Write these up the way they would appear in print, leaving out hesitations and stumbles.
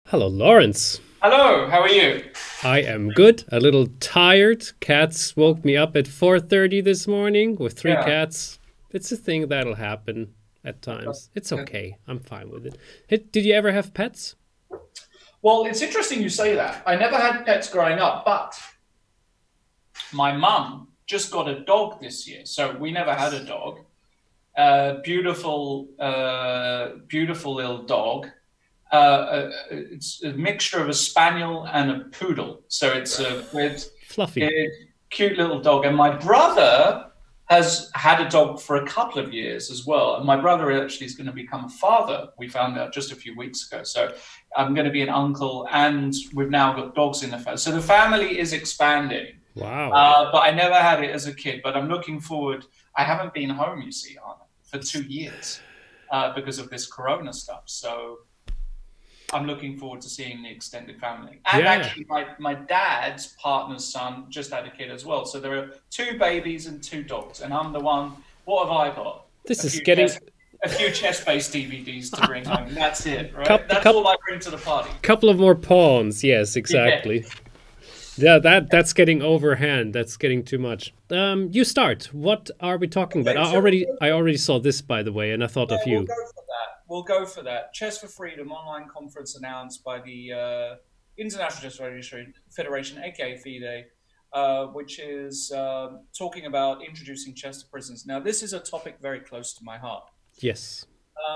Hello, Lawrence. Hello, how are you? I am good, a little tired. Cats woke me up at 4:30 this morning with three Yeah. cats. It's a thing that'll happen at times. It's Uh, okay. I'm fine with it. Hey, did you ever have pets? Well, it's interesting you say that. I never had pets growing up, but my mum just got a dog this year. So we never had a dog. Beautiful little dog. It's a mixture of a spaniel and a poodle. So Fluffy. it's cute little dog. And my brother has had a dog for a couple of years as well. And my brother actually is going to become a father. We found out just a few weeks ago. So I'm going to be an uncle, and we've now got dogs in the family. So the family is expanding. Wow. But I never had it as a kid. But I'm looking forward. I haven't been home, you see, Arne, for 2 years because of this Corona stuff. So I'm looking forward to seeing the extended family. And Yeah. actually, my dad's partner's son just had a kid as well. So there are two babies and two dogs, and I'm the one. What have I got? This A is few getting a few chess-based DVDs to bring home. That's it, right? cup, That's cup, all I bring to the party. couple of more pawns. Yes, Yeah. exactly. Yeah, that's getting overhand. That's getting too much. You start. What are we talking about? Okay, I so already saw this, by the way, and I thought yeah, of we'll you. go for that. We'll go for that. Chess for Freedom online conference announced by the International Chess Federation, aka FIDE, which is talking about introducing chess to prisons. Now, this is a topic very close to my heart. Yes.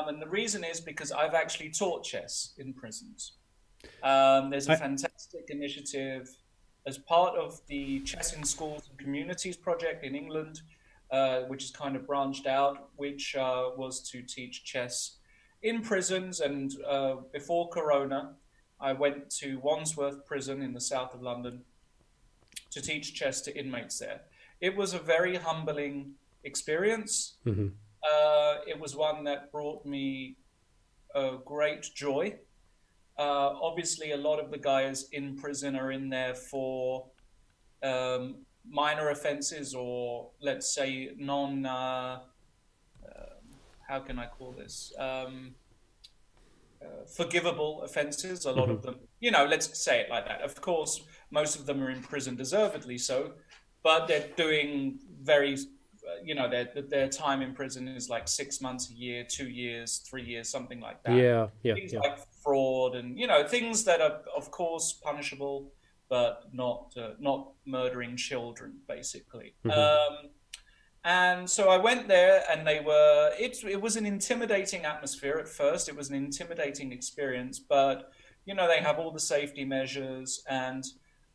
And the reason is because I've actually taught chess in prisons. There's a I, fantastic initiative as part of the Chess in Schools and Communities project in England, which is kind of branched out, which was to teach chess in prisons. And before Corona, I went to Wandsworth Prison in the south of London to teach chess to inmates there. It was a very humbling experience. mhm. It was one that brought me great joy. Obviously, a lot of the guys in prison are in there for minor offenses, or let's say non, how can I call this? Forgivable offenses. A lot Mhm. of them, let's say it like that. Of course, most of them are in prison deservedly so, but they're doing very, their time in prison is like 6 months, a year, 2 years, 3 years, something like that. Yeah, yeah, Things yeah. like fraud and things that are of course punishable, but not murdering children, basically. Hmm. And so I went there, and it was an intimidating atmosphere at first. It was an intimidating experience, but they have all the safety measures, and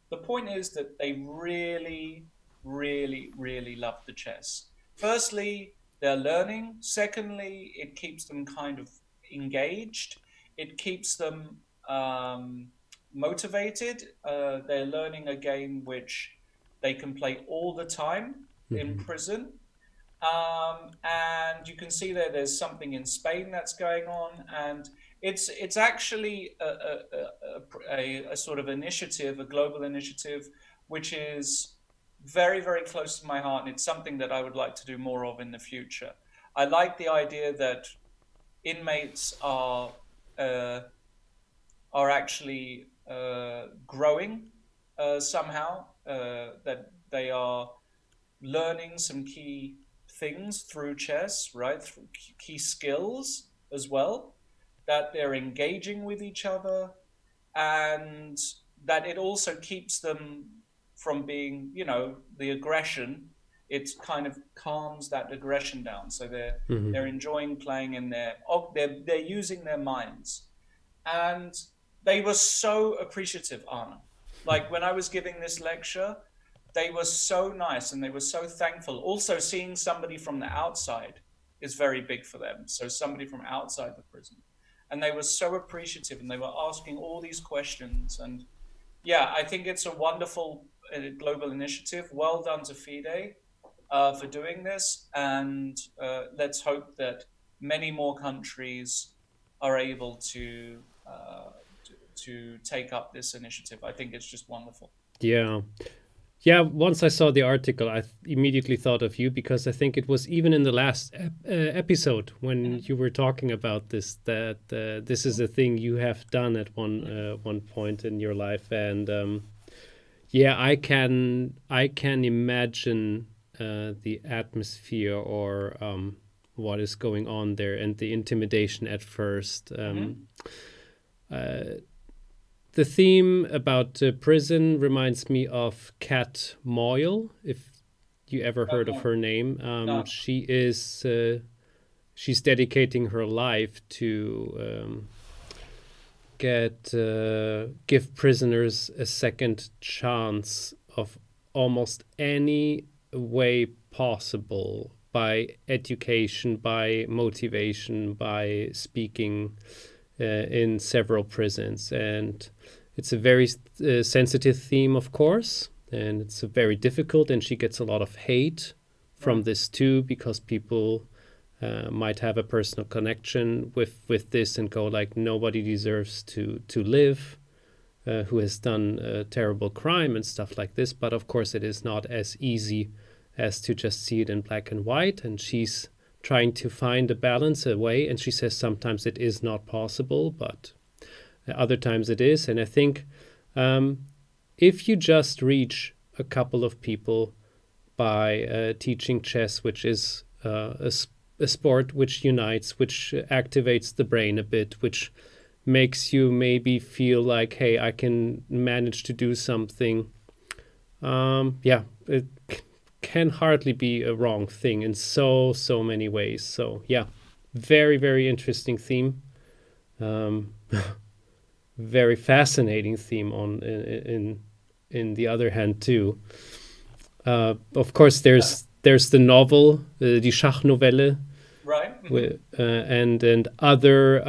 the point is that they really, really, really love the chess. Firstly, they're learning. Secondly, it keeps them kind of engaged. It keeps them motivated. They're learning a game which they can play all the time in Hmm. prison. And you can see there's something in Spain that's going on, and it's actually a sort of initiative, a global initiative, which is very, very close to my heart, and it's something that I would like to do more of in the future. I like the idea that inmates uh, are actually growing somehow, that they are learning some key things through chess, right? Through key skills as well, that they're engaging with each other, and that it also keeps them from being, the aggression. It kind of calms that aggression down. So Hmm. they're enjoying playing in they're using their minds. And they were so appreciative, Anna. Like when I was giving this lecture, they were so nice and they were so thankful. Also, seeing somebody from the outside is very big for them. So, somebody from outside the prison. And they were so appreciative, and they were asking all these questions. And yeah, I think it's a wonderful global initiative. Well done to FIDE for doing this. And let's hope that many more countries are able to take up this initiative. I think it's just wonderful. Yeah. Yeah, once I saw the article, I immediately thought of you because I think it was even in the last episode when you were talking about this that this is a thing you have done at one point in your life, and yeah, I can imagine the atmosphere or what is going on there and the intimidation at first. Uh, the theme about prison reminds me of Kat Moyle, if you ever Oh, heard of no, her name. no. She's dedicating her life to get give prisoners a second chance of almost any way possible, by education, by motivation, by speaking in several prisons. And it's a very sensitive theme, of course, and it's a very difficult, and she gets a lot of hate from Right. this too, because people might have a personal connection with this and go like, nobody deserves to live who has done a terrible crime and stuff like this. But of course, it is not as easy as to just see it in black and white. And she's trying to find a balance, a way. And she says sometimes it is not possible, but other times it is. And I think if you just reach a couple of people by teaching chess, which is a sport which unites, which activates the brain a bit, which makes you maybe feel like, hey, I can manage to do something. Yeah, it can hardly be a wrong thing in so many ways. So yeah, very, very interesting theme. Very fascinating theme on in the other hand too. Of course, there's the novel, die Schachnovelle, Right. and other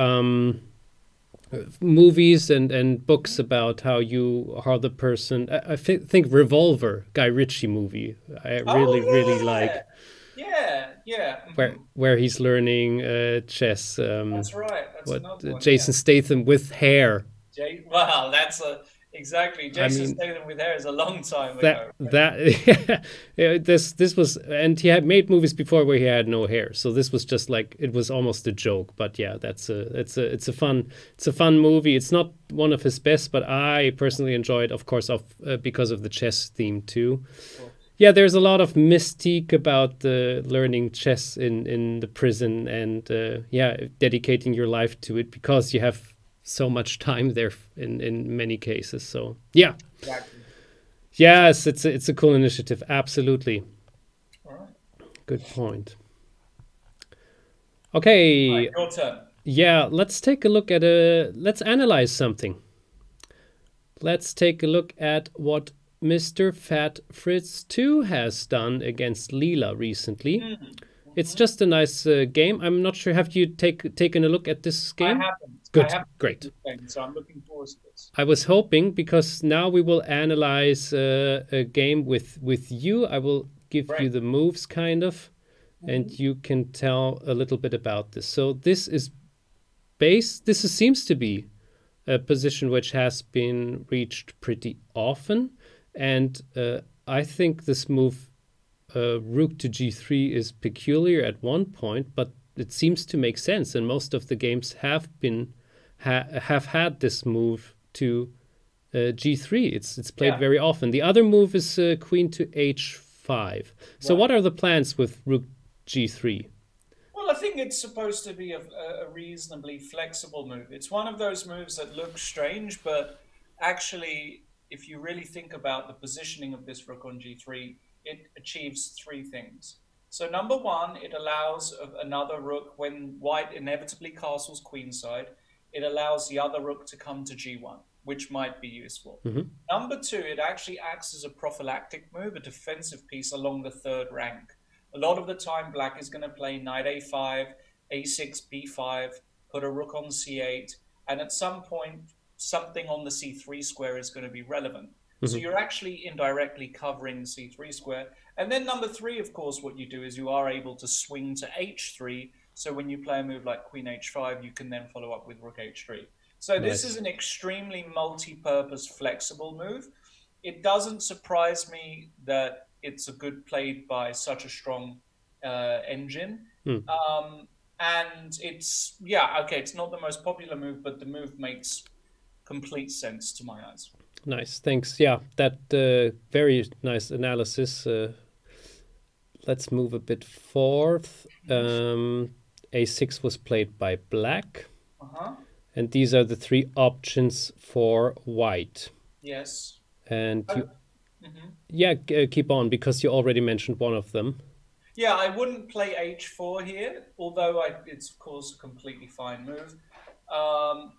movies and books about how the person. I think Revolver, Guy Ritchie movie. I Oh, really like yeah, yeah. where he's learning chess. That's right. That's What another one. Yeah. Jason Statham with hair. Wow, that's a exactly. I Jason mean, Statham with hair is a long time that ago. yeah, this was, and he had made movies before where he had no hair, so this was just like, it was almost a joke. But yeah, it's a fun movie. It's not one of his best, but I personally enjoy it, of course, because of the chess theme too. Cool. Yeah, there's a lot of mystique about learning chess in the prison, and yeah, dedicating your life to it because you have so much time there in many cases. So yeah. Exactly. Yes, it's a cool initiative. Absolutely. All right. Good point. All right, Okay. your turn. Yeah, let's analyze something. Let's take a look at what Mr. Fat Fritz 2 has done against Leela recently. It's just a nice game. I'm not sure. Have you taken a look at this I game? haven't. I Good. haven't. Great. So I'm looking forward to this. I was hoping, because now we will analyze a game with you. I will give you Great. the moves, kind of, and you can tell a little bit about this. So seems to be a position which has been reached pretty often, and I think this move, rook to g3, is peculiar at one point, but it seems to make sense, and most of the games have had this move to g3. It's played Yeah. very often. The other move is queen to h5. So Right. what are the plans with rook g3? Well, I think it's supposed to be a reasonably flexible move. It's one of those moves that looks strange, but actually, if you really think about the positioning of this rook on g3, it achieves three things. So number one, it allows another rook, when white inevitably castles queenside, it allows the other rook to come to g1, which might be useful. Number two, it actually acts as a prophylactic move, a defensive piece along the third rank. A lot of the time, black is going to play knight a5, a6, b5, put a rook on c8, and at some point, something on the c3 square is going to be relevant. So you're actually indirectly covering the c3 square. And then number three, of course, what you do is you are able to swing to h3. So when you play a move like queen h5, you can then follow up with rook h3. So this Nice. is an extremely multi-purpose, flexible move. it doesn't surprise me that it's a good played by such a strong engine. Hmm. And it's, yeah, okay, it's not the most popular move, but the move makes complete sense to my eyes. Nice, thanks. Yeah, that very nice analysis. Let's move a bit forth. A6 was played by black. Uh-huh. And these are the three options for white. Yes. And you, yeah, keep on, because you already mentioned one of them. Yeah, I wouldn't play h4 here, although it's of course a completely fine move.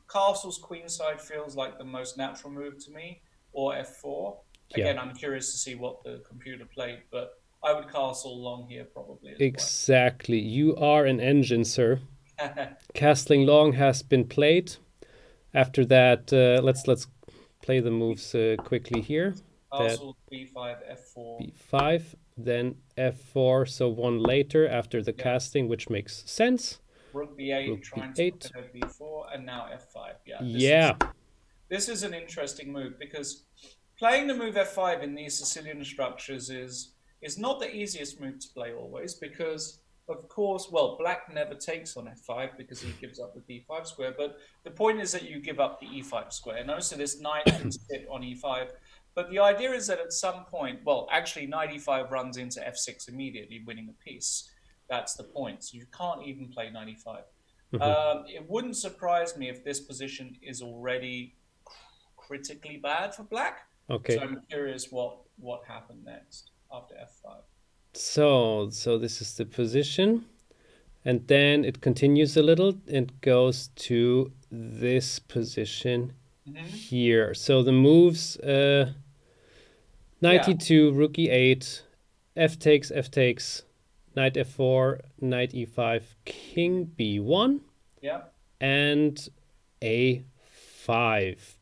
Castle's queenside feels like the most natural move to me, or f4. Again, Yeah. I'm curious to see what the computer played, but I would castle long here probably as Exactly. You are an engine, sir. well. Castling long has been played. After that, let's play the moves quickly here. Castle b5, f4. b5, then f4, so one later after the casting, which makes sense. Rook b8, Rook trying b8. to prepare b4, and now f5. Yeah. This is an interesting move, because playing the move f5 in these Sicilian structures is not the easiest move to play always, because of course, well, black never takes on f5 because he gives up the d5 square, but the point is that you give up the e5 square. No, so this knight can sit on e5, but the idea is that at some point, well, actually knight e5 runs into f6 immediately, winning a piece. That's the point. So you can't even play knight e5. It wouldn't surprise me if this position is already critically bad for black. Okay. So I'm curious what happened next after f5. So this is the position, and then it continues a little and goes to this position here. So the moves, knight e2, rook e8, f takes, knight f4, knight e5, king b1, and a5,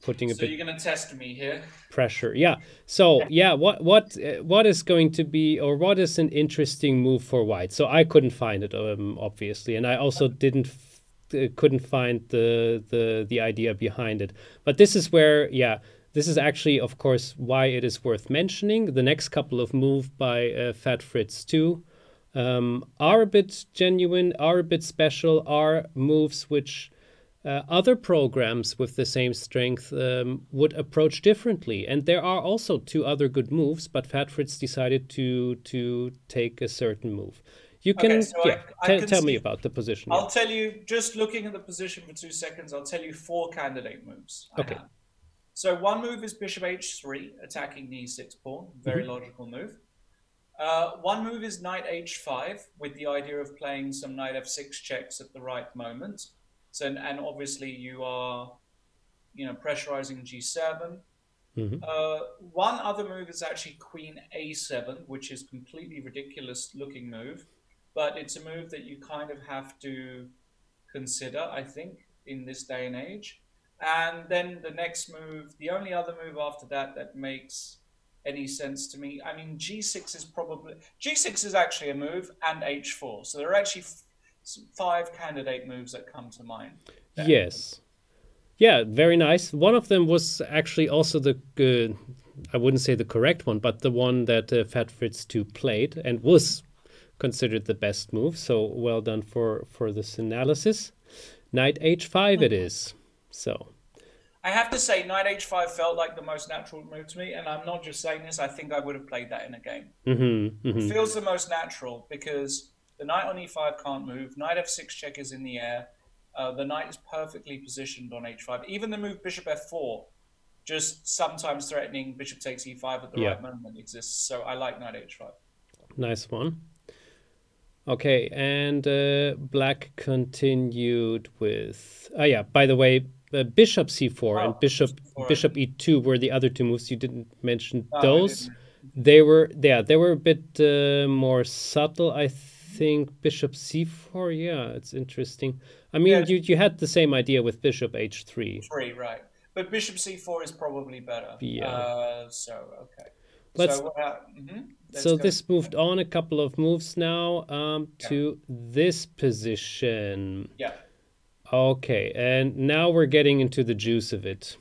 putting a bit. So you're going to test me here. Pressure, yeah. So yeah, what is going to be, or what is an interesting move for white? So I couldn't find it, obviously, and I also couldn't find the idea behind it. But this is where, yeah, this is actually, of course, why it is worth mentioning. The next couple of moves by Fat Fritz too are a bit genuine, are a bit special, are moves which other programs with the same strength would approach differently. And there are also two other good moves, but Fat Fritz decided to take a certain move. You can, tell me about the position. I'll tell you, just looking at the position for 2 seconds, I'll tell you 4 candidate moves. Okay. So one move is bishop h3, attacking the e6 pawn. Very logical move. One move is knight h5, with the idea of playing some knight f6 checks at the right moment. So, and obviously you are, pressurizing g7. One other move is actually queen a7, which is completely ridiculous looking move, but it's a move that you kind of have to consider, I think, in this day and age. And then the next move, the only other move after that makes any sense to me, I mean, g6 is actually a move, and h4. So there are actually 5 candidate moves that come to mind. Yes. Yeah, very nice. One of them was actually also I wouldn't say the correct one, but the one that Fat Fritz 2 played and was considered the best move. So well done for this analysis. Knight h5 it is. So I have to say, knight h5 felt like the most natural move to me, and I'm not just saying this. I think I would have played that in a game. It feels the most natural because the knight on e5 can't move. Knight f6 check is in the air. The knight is perfectly positioned on h5. Even the move bishop f4, just sometimes threatening bishop takes e5 at the right moment, exists. So I like knight h5. Nice one. Okay, and black continued with... Oh yeah, by the way, bishop c4 and bishop e2 were the other two moves. You didn't mention those. They were a bit more subtle, I think. Bishop c4, yeah, it's interesting. I mean, you had the same idea with bishop h3. Right. But bishop c4 is probably better. Yeah. Okay. So this moved on a couple of moves now to this position. Yeah. Okay, and now we're getting into the juice of it.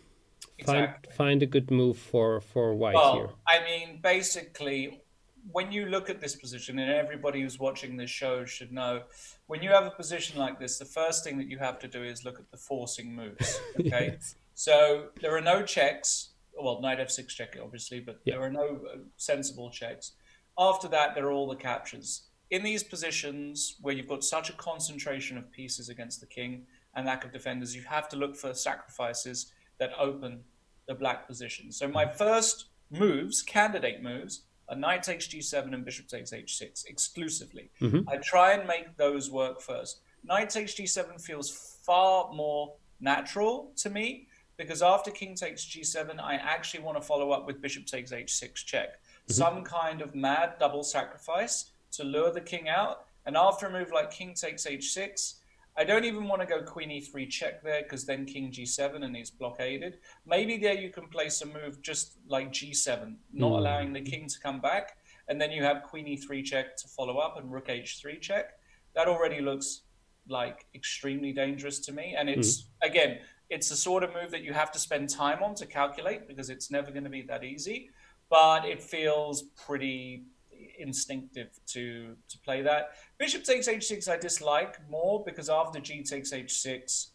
Exactly. find a good move for white here. Well, I mean, basically, when you look at this position, and everybody who's watching this show should know, when you have a position like this, the first thing that you have to do is look at the forcing moves. Okay, Yes. so there are no checks. Well, knight f6 check, obviously, but Yeah. there are no sensible checks. After that, there are all the captures. In these positions where you've got such a concentration of pieces against the king and lack of defenders, you have to look for sacrifices that open the black position. So my first moves, candidate moves, are knight takes g7 and bishop takes h6 exclusively. Mm-hmm. I try and make those work first. Knight takes g7 feels far more natural to me because after king takes g7, I actually want to follow up with bishop takes h6 check. Some kind of mad double sacrifice to lure the king out. And after a move like king takes h6, I don't even want to go queen e3 check there because then king g7 and he's blockaded. Maybe there you can place a move just like g7, not allowing the king to come back. And then you have queen e3 check to follow up and rook h3 check. That already looks like extremely dangerous to me. And it's, again, it's the sort of move that you have to spend time on to calculate because it's never going to be that easy. But it feels pretty instinctive to play that. Bishop takes h6 I dislike more because after g takes h6,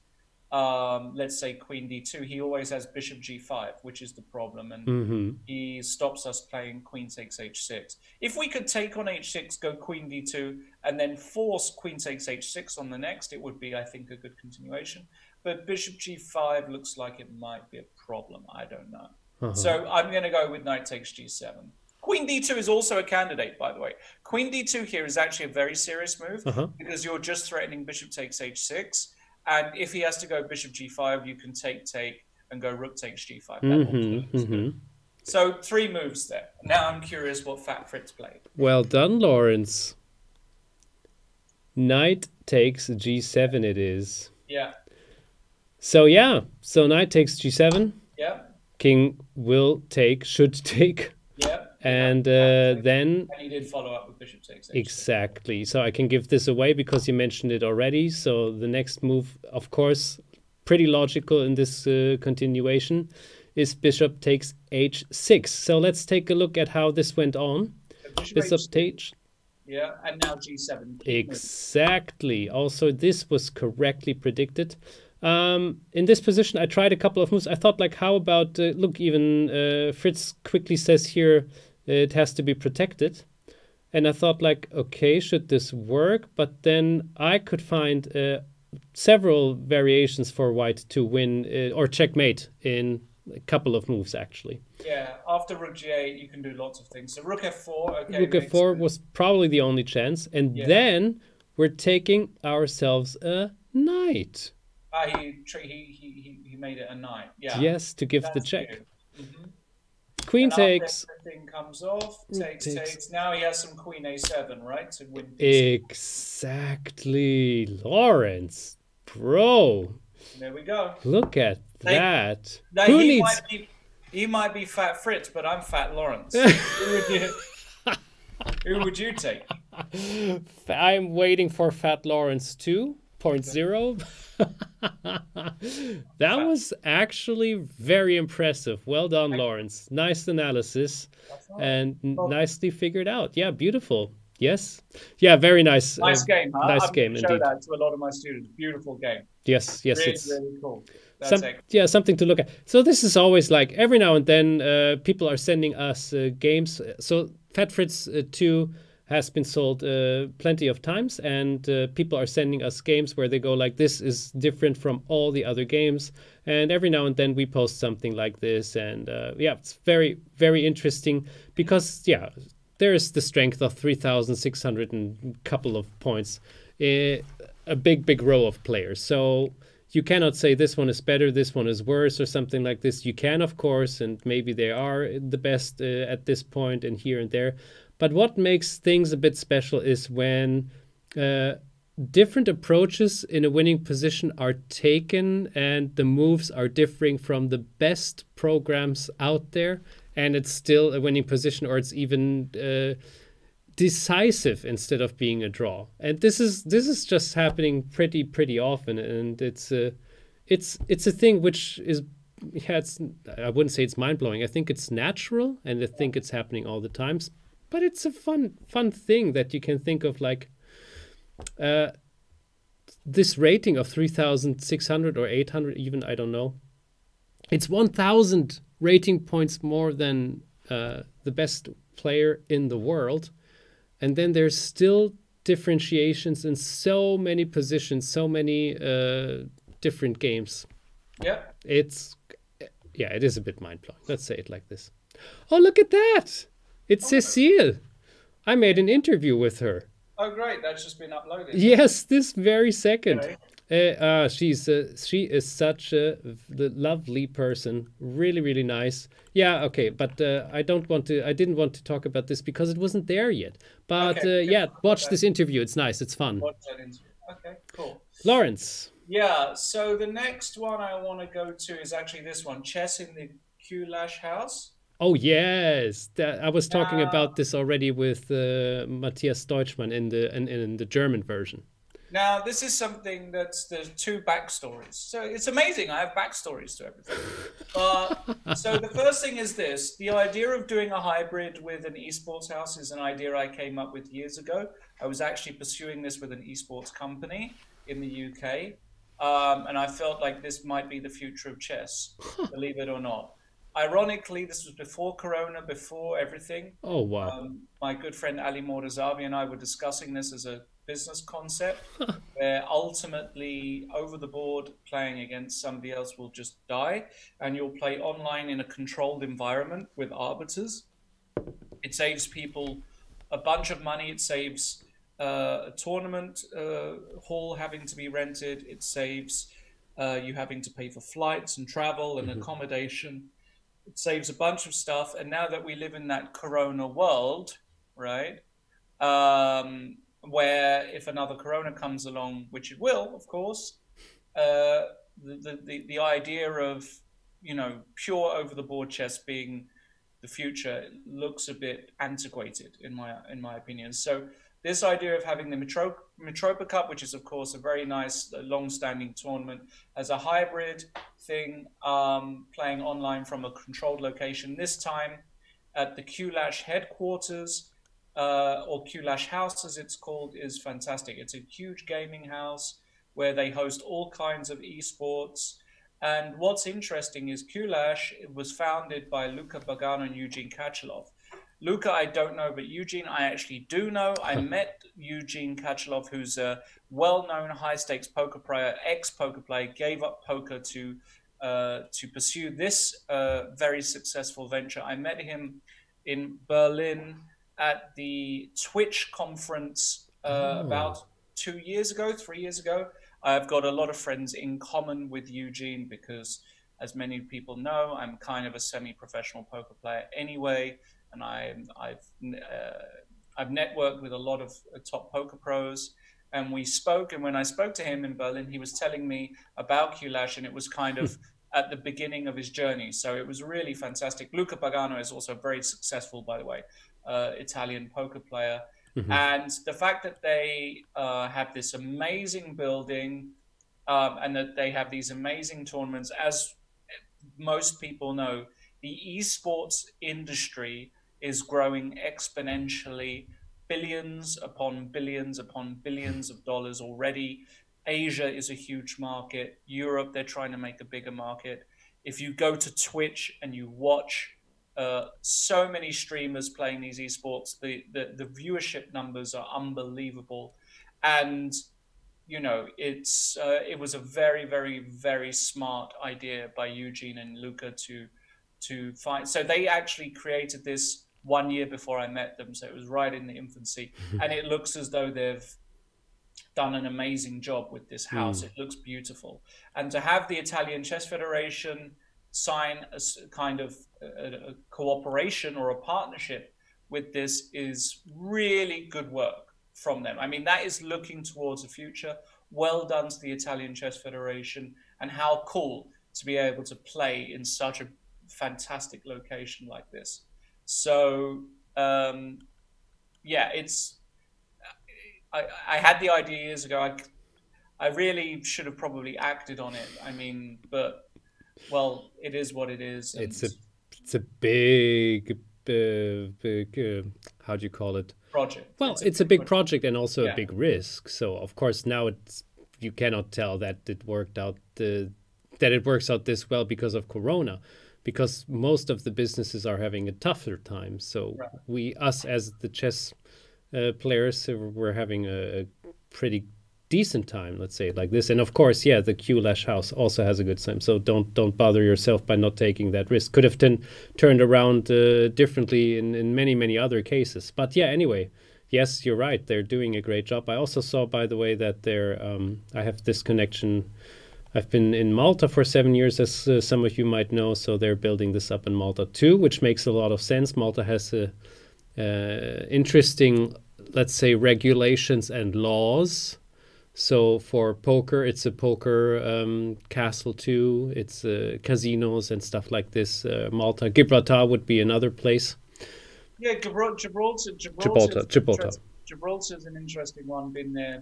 let's say queen d2, he always has bishop g5, which is the problem, and he stops us playing queen takes h6. If we could take on h6, go queen d2, and then force queen takes h6 on the next, it would be, I think, a good continuation. But bishop g5 looks like it might be a problem. I don't know. So I'm going to go with knight takes g7. Queen d2 is also a candidate, by the way. Queen d2 here is actually a very serious move because you're just threatening bishop takes h6. And if he has to go bishop g5, you can take, and go rook takes g5. That also looks good. So 3 moves there. Now I'm curious what Fat Fritz played. Well done, Lawrence. Knight takes g7 it is. Yeah. So yeah, so knight takes g7. Yeah. King will take, should take. Yeah. And then... And he did follow up with bishop takes h6. Exactly. So I can give this away because you mentioned it already. So the next move, of course, pretty logical in this continuation, is bishop takes h6. So let's take a look at how this went on. Bishop takes... Yeah, and now g7. Exactly. Also, this was correctly predicted. In this position, I tried a couple of moves. I thought, like, how about, look, even Fritz quickly says here, it has to be protected. And I thought, like, okay, should this work? But then I could find several variations for white to win or checkmate in a couple of moves, actually. Yeah, after rook g8, you can do lots of things. So rook f4, okay. Rook f4 was probably the only chance. And then we're taking ourselves a knight. He made it a knight. Yeah. Yes, to give the check. Queen and takes. Everything comes off. Takes. Now he has some queen a7, right, to win. Exactly, Lawrence, bro. There we go. Look at that. He might be Fat Fritz, but I'm Fat Lawrence. Who would you take? I'm waiting for Fat Lawrence 2.0. That was actually very impressive. Well done, Lawrence. Nice analysis and nicely figured out. Yeah, beautiful. Yes. Yeah, very nice. Nice game, huh? Nice game indeed. Show that to a lot of my students. Beautiful game. Yes, really, it's really cool. That's yeah, something to look at. So this is always like every now and then people are sending us games. So Fat Fritz 2 has been sold plenty of times, and people are sending us games where they go like, this is different from all the other games. And every now and then we post something like this, and yeah, it's very, very interesting because, yeah, there's the strength of 3,600 and a couple of points, a big row of players. So you cannot say this one is better, this one is worse, or something like this. You can, of course, and maybe they are the best at this point and here and there. But what makes things a bit special is when different approaches in a winning position are taken and the moves are differing from the best programs out there, and it's still a winning position, or it's even decisive instead of being a draw. And this is just happening pretty often, and it's a thing which is yeah, it's, I wouldn't say it's mind blowing. I think it's natural, and I think it's happening all the times. But it's a fun thing that you can think of, like uh, this rating of 3,600 or 800, even, I don't know. It's 1,000 rating points more than the best player in the world, and then there's still differentiations in so many positions, so many different games. Yeah. It's, yeah, it is a bit mind blowing. Let's say it like this. Oh, look at that! It's Cecile. I made an interview with her. Oh, great! That's just been uploaded. Yes, this very second. Okay. She is such a lovely person, really, really nice. Yeah, okay, but I didn't want to talk about this because it wasn't there yet. But Okay. yeah, watch this interview. It's nice. It's fun. Watch that interview. Okay, cool. Lawrence. Yeah. So the next one I want to go to is actually this one: Chess in the Kulash House. Oh yes, I was talking about this already with Matthias Deutschmann in the German version. Now, this is something there's two backstories. So it's amazing. I have backstories to everything. So the first thing is this. The idea of doing a hybrid with an esports house is an idea I came up with years ago. I was actually pursuing this with an esports company in the UK. And I felt like this might be the future of chess, believe it or not. Ironically, this was before Corona, before everything. Oh, wow. My good friend Ali Mortazavi and I were discussing this as a business concept where ultimately over the board playing against somebody else will just die, and you'll play online in a controlled environment with arbiters. It saves people a bunch of money. It saves a tournament hall having to be rented. It saves you having to pay for flights and travel and accommodation. It saves a bunch of stuff. And now that we live in that Corona world, right, where if another Corona comes along, which it will, of course, the idea of, you know, pure over the board chess being the future looks a bit antiquated in my opinion. So this idea of having the Mitropa Cup, which is of course a very nice long-standing tournament, as a hybrid thing, playing online from a controlled location, this time at the Kulash headquarters, or Kulash House as it's called, is fantastic. It's a huge gaming house where they host all kinds of esports. And what's interesting is Kulash was founded by Luka Bagano and Eugene Kachalov. Luka, I don't know, but Eugene, I actually do know. I met Eugene Kachalov, who's a well-known high-stakes poker player, ex-poker player, gave up poker to pursue this very successful venture. I met him in Berlin at the Twitch conference about 3 years ago. I've got a lot of friends in common with Eugene because, as many people know, I'm kind of a semi-professional poker player anyway, and I've networked with a lot of top poker pros. And we spoke, and when I spoke to him in Berlin, he was telling me about Kulash, and it was kind of at the beginning of his journey. So it was really fantastic. Luca Pagano is also very successful, by the way, Italian poker player. And the fact that they have this amazing building and that they have these amazing tournaments, as most people know, the esports industry is growing exponentially, billions upon billions upon billions of dollars already. Asia is a huge market. Europe, they're trying to make a bigger market. If you go to Twitch and you watch so many streamers playing these esports, the viewership numbers are unbelievable. And, you know, it was a very, very, very smart idea by Eugene and Luca to find. So they actually created this 1 year before I met them. So it was right in the infancy. And it looks as though they've done an amazing job with this house. It looks beautiful. And to have the Italian Chess Federation sign a kind of a cooperation or a partnership with this is really good work from them. I mean, that is looking towards the future. Well done to the Italian Chess Federation, and how cool to be able to play in such a fantastic location like this. So yeah, I had the idea years ago. I really should have probably acted on it. I mean, but well, it is what it is. And it's a big, how do you call it? project. Well, it's a big project and also Yeah. a big risk. So of course now you cannot tell that it worked out that it works out this well because of Corona, because most of the businesses are having a tougher time. So us as the chess players, we're having a pretty decent time, let's say it like this. And of course, yeah, the Q-Lash house also has a good time. So don't bother yourself by not taking that risk. Could have turned around differently in many other cases. But yeah, anyway, yes, you're right. They're doing a great job. I also saw, by the way, that I have this connection. I've been in Malta for 7 years, as some of you might know. So they're building this up in Malta too, which makes a lot of sense. Malta has interesting, let's say, regulations and laws. So for poker, it's a poker castle too. It's casinos and stuff like this. Malta, Gibraltar would be another place. Yeah, Gibraltar is an interesting one. Been there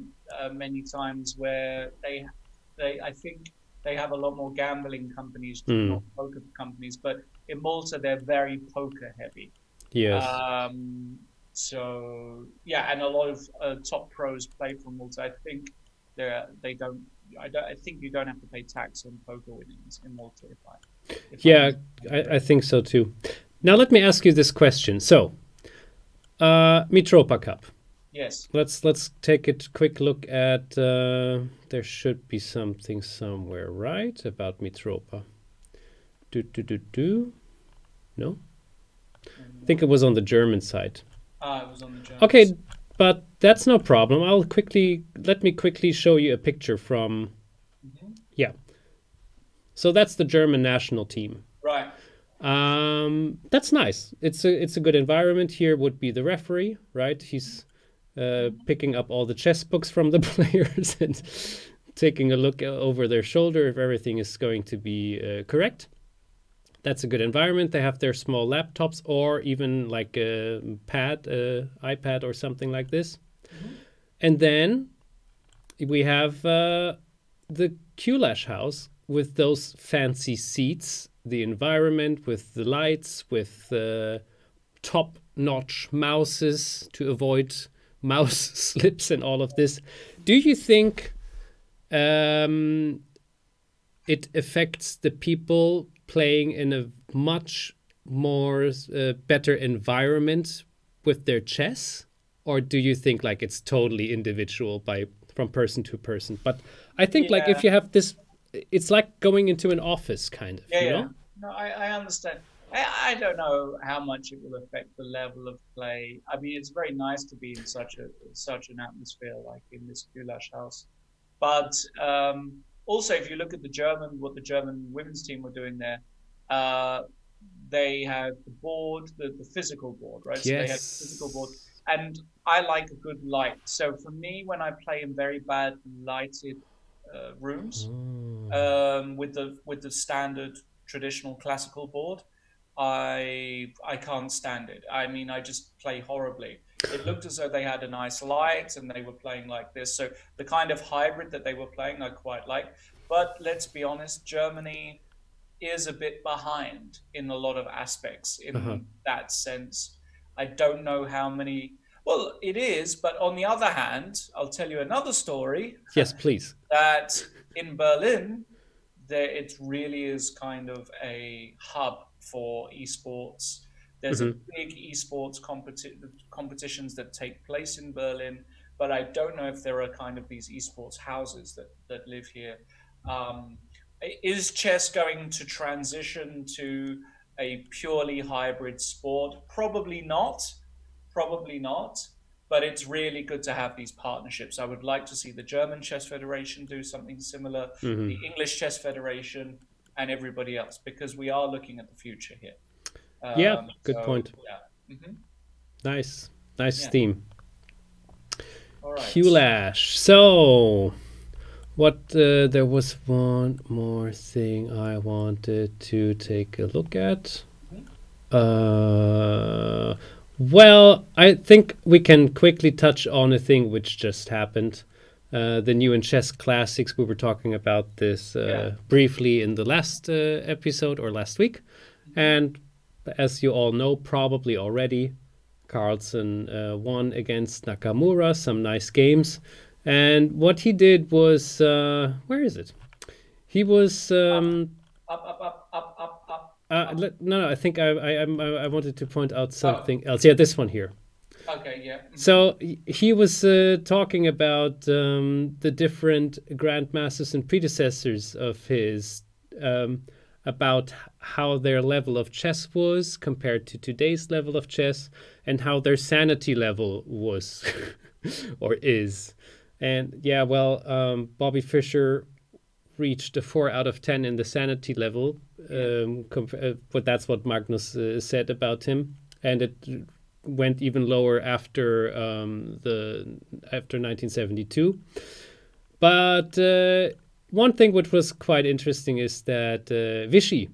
many times, where I think they have a lot more gambling companies, not poker companies. But in Malta, they're very poker heavy. Yes. So yeah, and a lot of top pros play from Malta. I think they don't. I think you don't have to pay tax on poker winnings in Malta. I think so too. Now let me ask you this question. So, Mitropa Cup. Yes. Let's take a quick look at. There should be something somewhere, right, about Mitropa. No. I think it was on the German side. It was on the German. Okay, but that's no problem. Let me quickly show you a picture from. Yeah. So that's the German national team. Right. That's nice. It's a good environment. Here would be the referee, right? He's picking up all the chess books from the players and taking a look over their shoulder if everything is going to be correct. That's a good environment. They have their small laptops or even like a iPad or something like this. And then we have the Q-Lash house with those fancy seats, the environment with the lights, with top-notch mouses to avoid mouse slips and all of this. Do you think it affects the people playing in a much more better environment with their chess? Or do you think like it's totally individual from person to person? But I think like if you have this, it's like going into an office kind of, you know? No, I understand. I don't know how much it will affect the level of play. I mean, it's very nice to be in such an atmosphere like in this Q-Lash house. But also, if you look at what the German women's team were doing there, they had the board, the physical board, right? So they had the physical board. And I like a good light. So for me, when I play in very bad lighted rooms with the standard traditional classical board, I can't stand it. I mean, I just play horribly. It looked as though they had a nice light and they were playing like this. So the kind of hybrid that they were playing, I quite like. But let's be honest, Germany is a bit behind in a lot of aspects in that sense. I don't know how many. Well, it is, but on the other hand, I'll tell you another story. Yes, please. That in Berlin, it really is kind of a hub for esports. There's a big esports competitions that take place in Berlin, but I don't know if there are kind of these esports houses that live here. Is chess going to transition to a purely hybrid sport? Probably not. But it's really good to have these partnerships. I would like to see the German Chess Federation do something similar, the English Chess Federation, and everybody else, because we are looking at the future here. Good point. Yeah. Nice theme. All right. Q-Lash. So, there was one more thing I wanted to take a look at. Well, I think we can quickly touch on a thing which just happened. the new in chess classics. We were talking about this briefly in the last episode or last week. And as you all know, probably already, Carlsen won against Nakamura, some nice games. And what he did was, where is it? He was... No, I think I wanted to point out something else. Yeah, this one here. Okay, yeah. So he was talking about the different grandmasters and predecessors of his, about how their level of chess was compared to today's level of chess, and how their sanity level was or is. And yeah, well, Bobby Fischer reached a 4 out of 10 in the sanity level, but that's what Magnus said about him, and it went even lower after after 1972. But one thing which was quite interesting is that Vichy,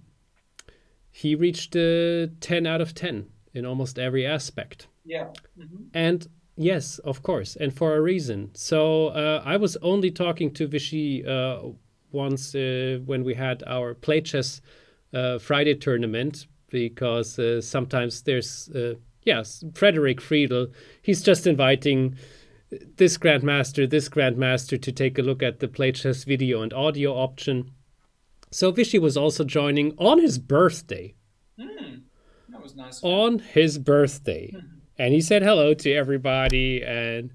he reached 10 out of 10 in almost every aspect. Yeah. And yes, of course, and for a reason. So I was only talking to Vichy once when we had our Play Chess Friday tournament, because sometimes there's yes, Frederick Friedel, he's just inviting this grandmaster to take a look at the Play Chess video and audio option. So Vichy was also joining on his birthday. That was nice. On his birthday. And he said hello to everybody, and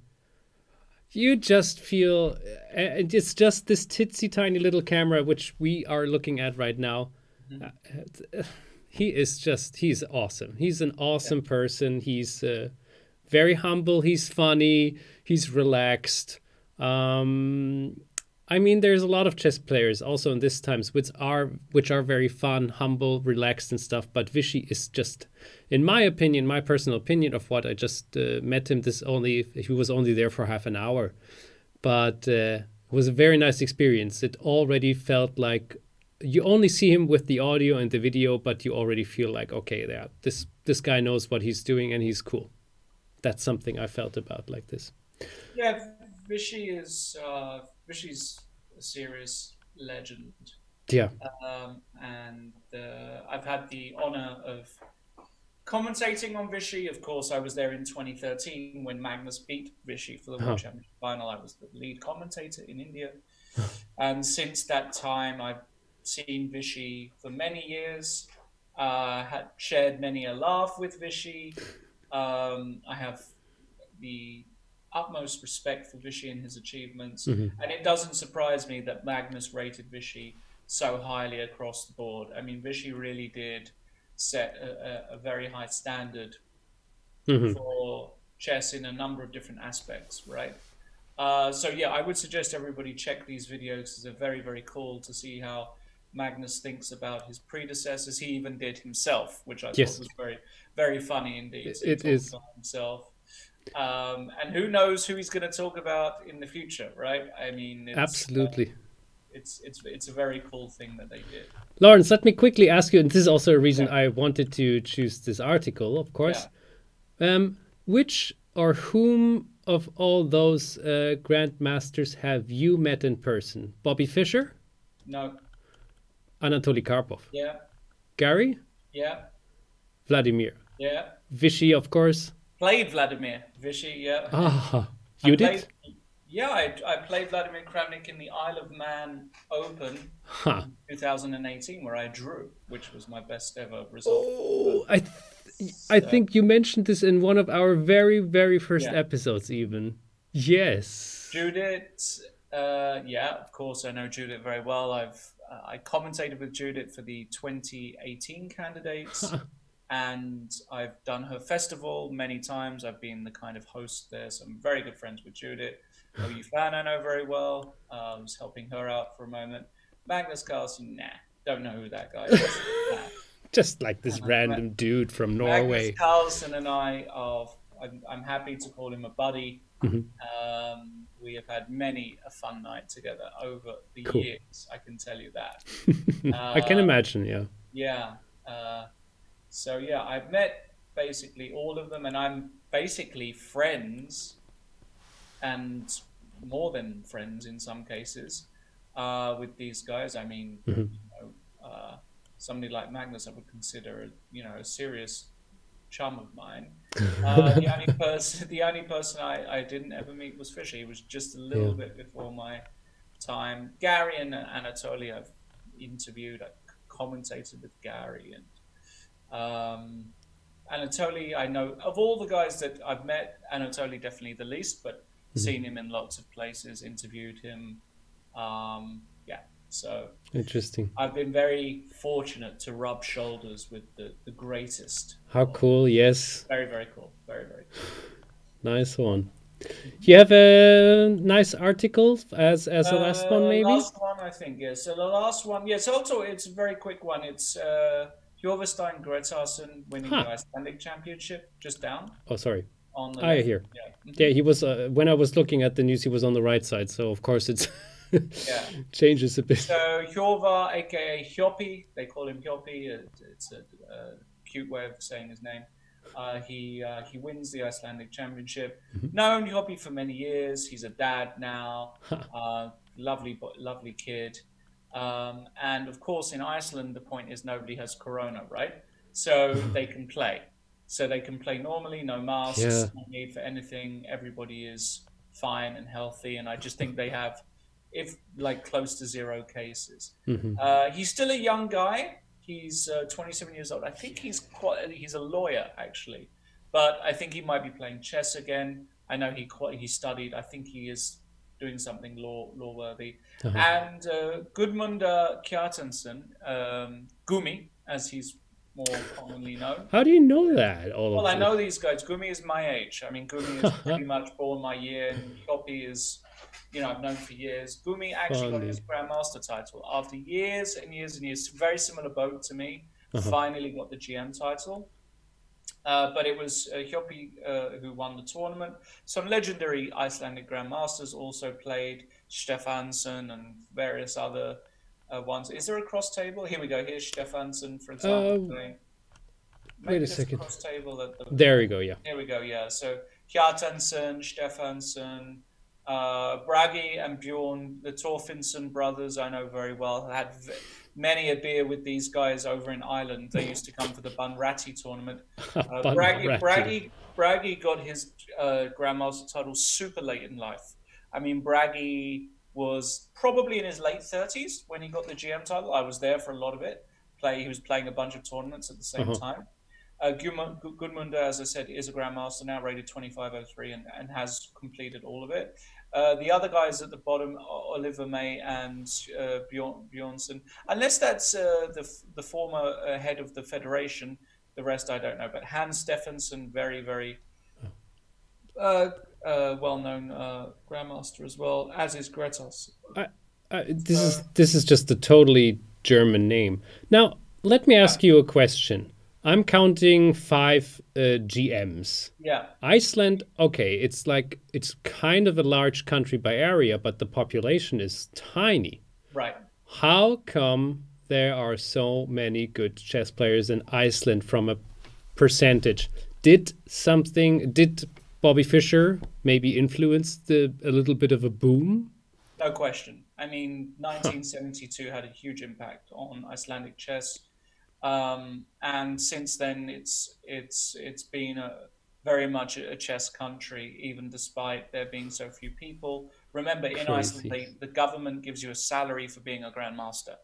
you just feel, and it's just this titsy tiny little camera which we are looking at right now. He's awesome. He's an awesome person. He's very humble. He's funny. He's relaxed. I mean, there's a lot of chess players also in this times which are very fun, humble, relaxed and stuff. But Vichy is just, in my opinion, my personal opinion of what I just met him. He was only there for half an hour, but it was a very nice experience. It already felt like you only see him with the audio and the video, but you already feel like, okay, this guy knows what he's doing and he's cool. That's something I felt about like this. Yeah, Vichy's a serious legend. Yeah. And I've had the honor of commentating on Vichy. Of course, I was there in 2013 when Magnus beat Vichy for the World Championship final. I was the lead commentator in India. And since that time, I've seen Vichy for many years, had shared many a laugh with Vichy. I have the utmost respect for Vichy and his achievements, and it doesn't surprise me that Magnus rated Vichy so highly across the board. I mean, Vichy really did set a very high standard for chess in a number of different aspects, right? So yeah, I would suggest everybody check these videos. They're very, very cool to see how Magnus thinks about his predecessors. He even did himself, which I thought was very, very funny indeed. So it is himself. And who knows who he's going to talk about in the future, right? I mean, absolutely. It's a very cool thing that they did. Lawrence, let me quickly ask you, and this is also a reason I wanted to choose this article, of course. Yeah. Which or whom of all those grandmasters have you met in person? Bobby Fischer? No. Anatoly Karpov? Yeah. Gary? Yeah. Vladimir? Yeah. Vichy, of course. Played Vladimir. Vichy, yeah. Ah, you did? Yeah, I played Vladimir Kramnik in the Isle of Man Open in 2018, where I drew, which was my best ever result. Oh, I think you mentioned this in one of our very, very first episodes even. Yes. Judith, yeah, of course I know Judith very well. I commentated with Judith for the 2018 candidates. And I've done her festival many times. I've been the kind of host there, so I'm very good friends with Judith. OU Fan I know very well. I was helping her out for a moment. Magnus Carlsen, nah, don't know who that guy is. Nah. Just like this random dude from Norway. Magnus Carlsen and I are, I'm happy to call him a buddy. We have had many a fun night together over the years, I can tell you that. I can imagine, yeah. Yeah. So yeah, I've met basically all of them, and I'm basically friends and more than friends in some cases with these guys. I mean, Mhm. somebody like Magnus, I would consider, a serious chum of mine. The only person I didn't ever meet was Fisher. He was just a Yeah. little bit before my time. Gary and Anatoly I've interviewed. I commentated with Gary, and Anatoly, I know of all the guys that I've met, Anatoly definitely the least, but Mhm. seen him in lots of places, interviewed him. Yeah, so Interesting. I've been very fortunate to rub shoulders with the greatest. How cool. Yes. Very, very cool. Very, very cool. Nice one. You have a nice article as a last one, maybe? Last one, I think, yes. So the last one, yes. Also, it's a very quick one. It's Hjorvestein Gretarsson winning the Ha. Icelandic Championship, just down Oh, sorry. on the Ah, yeah, left. here. Yeah. Yeah, he was. When I was looking at the news, he was on the right side. So of course it's Yeah. changes a bit. So Hjorva, aka Hjopi, they call him Hjopi. It's a cute way of saying his name. He wins the Icelandic Championship. Known Hjopi for many years. He's a dad now. Lovely kid. And of course, in Iceland, the point is nobody has corona, right? So they can play. So they can play normally, no masks, Yeah. no need for anything. Everybody is fine and healthy. And I just think they have, if like close to 0 cases. He's still a young guy. He's 27 years old. I think he's a lawyer actually, but I think he might be playing chess again. I know he studied. I think he is doing something law worthy. And Gudmundar Kjartansson, Gumi, as he's more commonly known. How do you know that? All Well, of I this? know these guys. Gumi is my age. I mean, Gumi is pretty much born my year, and Hjopi is, I've known for years. Gumi actually got his Grandmaster title after years and years and years. Very similar boat to me. Finally got the GM title. But it was Hjopi who won the tournament. Some legendary Icelandic Grandmasters also played, Stefansson and various other ones. Is there a cross table? Here we go. Here's Stefansson, for example. Wait a second. Cross table There we go. Yeah. Here we go. Yeah. So Kjartansson, Stefansson, Bragi and Bjorn, the Torfinsson brothers, I know very well. I had many a beer with these guys over in Ireland. They used to come for the Bunratty tournament. Bragi got his Grandmaster title super late in life. I mean, Bragi was probably in his late 30s when he got the GM title. I was there for a lot of it. He was playing a bunch of tournaments at the same time. Gudmundar, as I said, is a Grandmaster now, rated 2503, and has completed all of it. The other guys at the bottom, Oliver May and Bjornsson, unless that's the former head of the federation, the rest I don't know. But Hans Stefansson, very, very well-known Grandmaster as well, as is Gretos. This is just a totally German name. Now, let me ask you a question. I'm counting 5 GMs. Yeah. Iceland, okay, it's kind of a large country by area, but the population is tiny. Right. How come there are so many good chess players in Iceland from a percentage? Did Bobby Fischer maybe influence a little bit of a boom? No question. I mean, 1972 had a huge impact on Icelandic chess. And since then, it's been very much a chess country, even despite there being so few people. Remember, in Iceland, the government gives you a salary for being a grandmaster.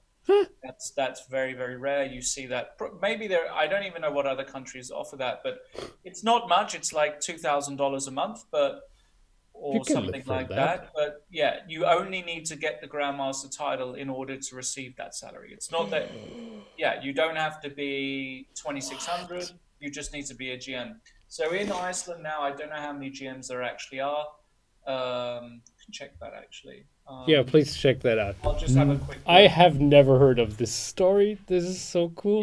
That's very, very rare. You see that maybe I don't even know what other countries offer that, but it's not much. It's like $2,000 a month, or something like that. But yeah, you only need to get the Grandmaster title in order to receive that salary. It's not that, yeah, you don't have to be 2,600. You just need to be a GM. So in Iceland now, I don't know how many GMs there actually are. Check that actually. Yeah, please check that out. I'll just have a quick look. I have never heard of this story. This is so cool.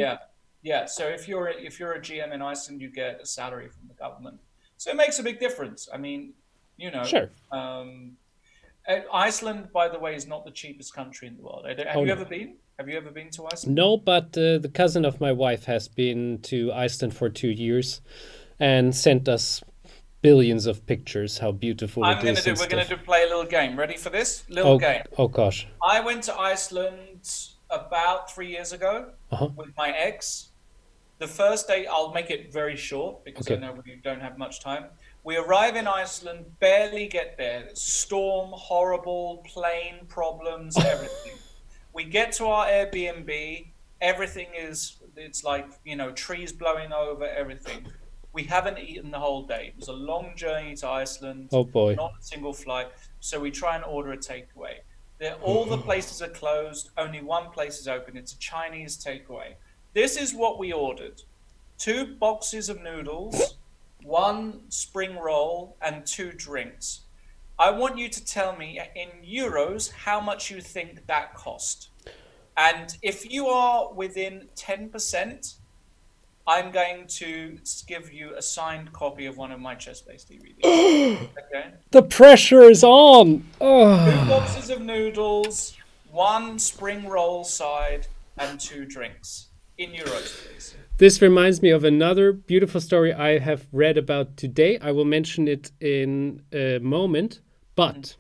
Yeah. So if you're a GM in Iceland, you get a salary from the government. So it makes a big difference. I mean, Sure. Iceland, by the way, is not the cheapest country in the world. Have you ever been? Have you ever been to Iceland? No, but the cousin of my wife has been to Iceland for 2 years and sent us billions of pictures how beautiful it is and we're stuff. gonna play a little game. Ready for this? Little game. Oh gosh. I went to Iceland about 3 years ago Uh-huh. with my ex. The first day, I'll make it very short because I Okay. know we don't have much time. We arrive in Iceland, barely get there. Storm, horrible, plane problems, everything. We get to our Airbnb, everything it's like, trees blowing over, everything. We haven't eaten the whole day. It was a long journey to Iceland, Oh boy. not a single flight. So we try and order a takeaway. All the places are closed. Only one place is open. It's a Chinese takeaway. This is what we ordered: 2 boxes of noodles, 1 spring roll, and 2 drinks. I want you to tell me in euros how much you think that cost. And if you are within 10%, I'm going to give you a signed copy of one of my ChessBase DVDs. Okay? The pressure is on. 2 boxes of noodles, 1 spring roll side, and 2 drinks. In euros, please. This reminds me of another beautiful story I have read about today. I will mention it in a moment, but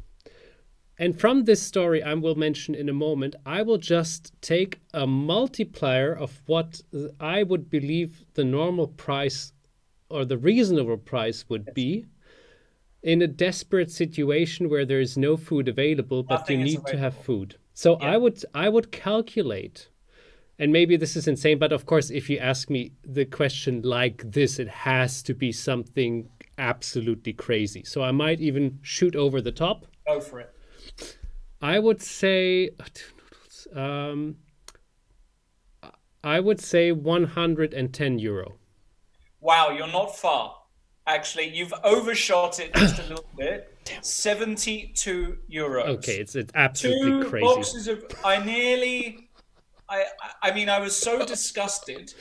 and from this story I will mention in a moment, I will just take a multiplier of what I would believe the normal price or the reasonable price would be in a desperate situation where there is no food available, but Nothing you is need to have available. food. So Yeah. I would calculate. And maybe this is insane, but of course, if you ask me the question like this, it has to be something absolutely crazy. So I might even shoot over the top. Go for it. I would say, I would say 110 euro. Wow, you're not far. Actually, you've overshot it just a little bit. 72 euros. Okay, it's absolutely 2 crazy. boxes of. I mean, I was so disgusted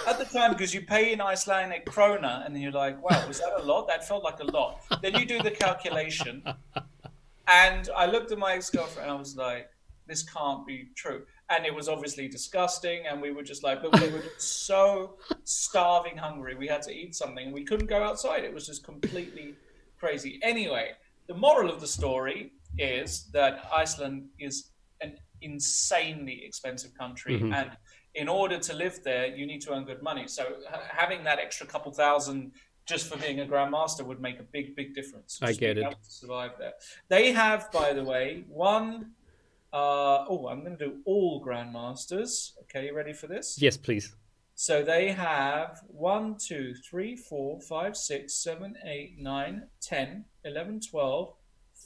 at the time because you pay in Icelandic krona and you're like, wow, was that a lot? That felt like a lot. Then you do the calculation. And I looked at my ex-girlfriend and I was like, this can't be true. And it was obviously disgusting. And we were just like, but we were just so starving hungry. We had to eat something. We couldn't go outside. It was just completely crazy. Anyway, the moral of the story is that Iceland is an insanely expensive country. And in order to live there, you need to earn good money. So having that extra couple thousand just for being a Grandmaster would make a big, big difference. I get it. To survive there. They have, by the way, one. I'm going to do all Grandmasters. Okay, you ready for this? Yes, please. So they have 1, 2, 3, 4, 5, 6, 7, 8, 9, 10, 11, 12,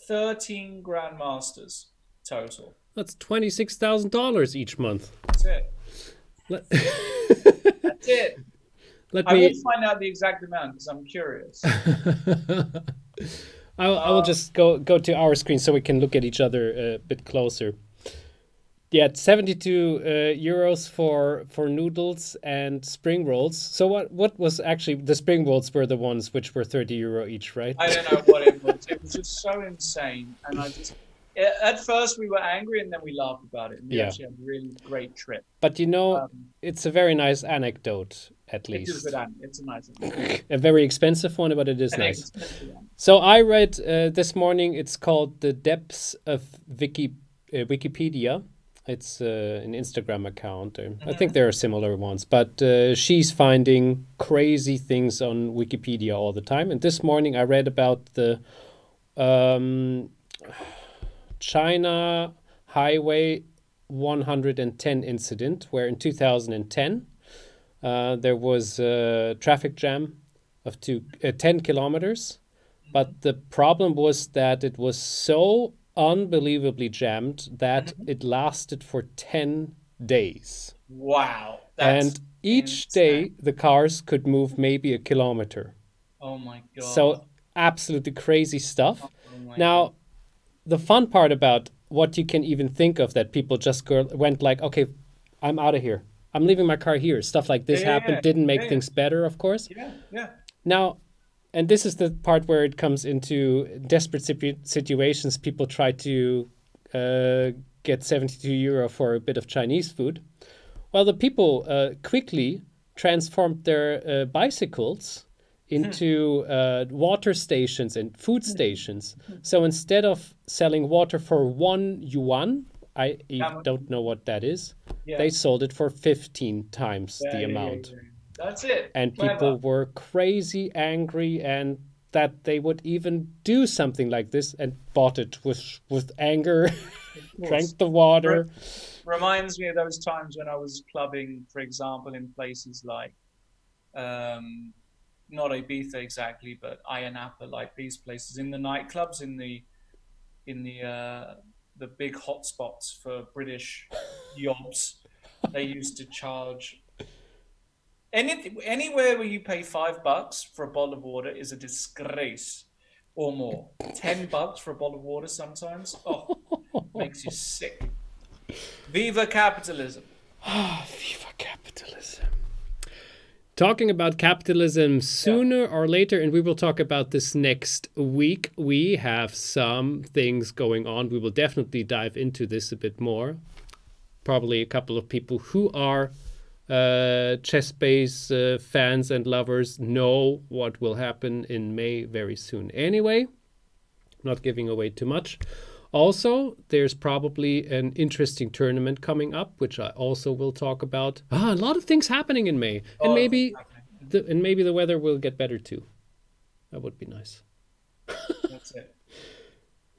13 Grandmasters total. That's $26,000 each month. That's it. That's it. I will find out the exact amount because I'm curious. I will just go to our screen so we can look at each other a bit closer. Yeah, 72 euros for noodles and spring rolls. So what was actually the spring rolls were the ones which were 30 euro each, right? I don't know what it was. It was just so insane, and at first we were angry and then we laughed about it. And we actually had a really great trip. But it's a very nice anecdote, at least. It's a nice anecdote. A very expensive one, but it is nice. So I read this morning, it's called The Depths of Wikipedia. It's an Instagram account. I think there are similar ones, but she's finding crazy things on Wikipedia all the time. And this morning I read about the China Highway 110 incident, where in 2010 there was a traffic jam of 10 kilometers. But the problem was that it was so unbelievably jammed that it lasted for 10 days. Wow. And each day the cars could move maybe a kilometer. Oh my God. So absolutely crazy stuff. Now, the fun part about what you can even think of that people just went like, okay, I'm out of here. I'm leaving my car here. Stuff like this happened. Didn't make things better, of course. Yeah. Now, and this is the part where it comes into desperate situations. People try to get 72 euro for a bit of Chinese food. Well, the people quickly transformed their bicycles into water stations and food stations. So instead of selling water for 1 yuan, I don't know what that is, they sold it for 15 times the amount. That's it. And Clever. people were crazy angry, and that they would even do something like this, and bought it with anger, drank the water. Reminds me of those times when I was clubbing, for example, in places like, not Ibiza exactly, but Ayia Napa, like these places, in the nightclubs, in the big hotspots for British yobs. They used to charge anywhere where you pay $5 for a bottle of water is a disgrace, or more. $10 for a bottle of water sometimes. Oh, makes you sick. Viva capitalism. Viva capitalism. Talking about capitalism, sooner or later, and we will talk about this next week, we have some things going on. We will definitely dive into this a bit more. Probably a couple of people who are ChessBase fans and lovers know what will happen in May very soon. Anyway, not giving away too much. Also, there's probably an interesting tournament coming up, which I also will talk about. A lot of things happening in May, and maybe the weather will get better too. That would be nice. That's it.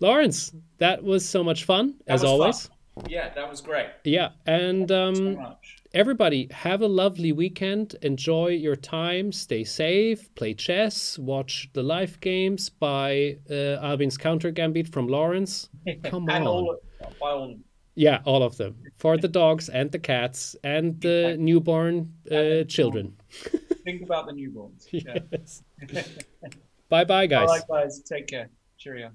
Lawrence, that was so much fun, as always. Fun. Yeah, that was great. Yeah, and so much. Everybody, have a lovely weekend. Enjoy your time. Stay safe. Play chess. Watch the live games by Albin's Counter Gambit from Lawrence. Come on. All of them. Yeah, all of them. For the dogs and the cats and the newborn children. Think about the newborns. Yeah. Yes. Bye-bye, guys. All right, guys. Take care. Cheerio.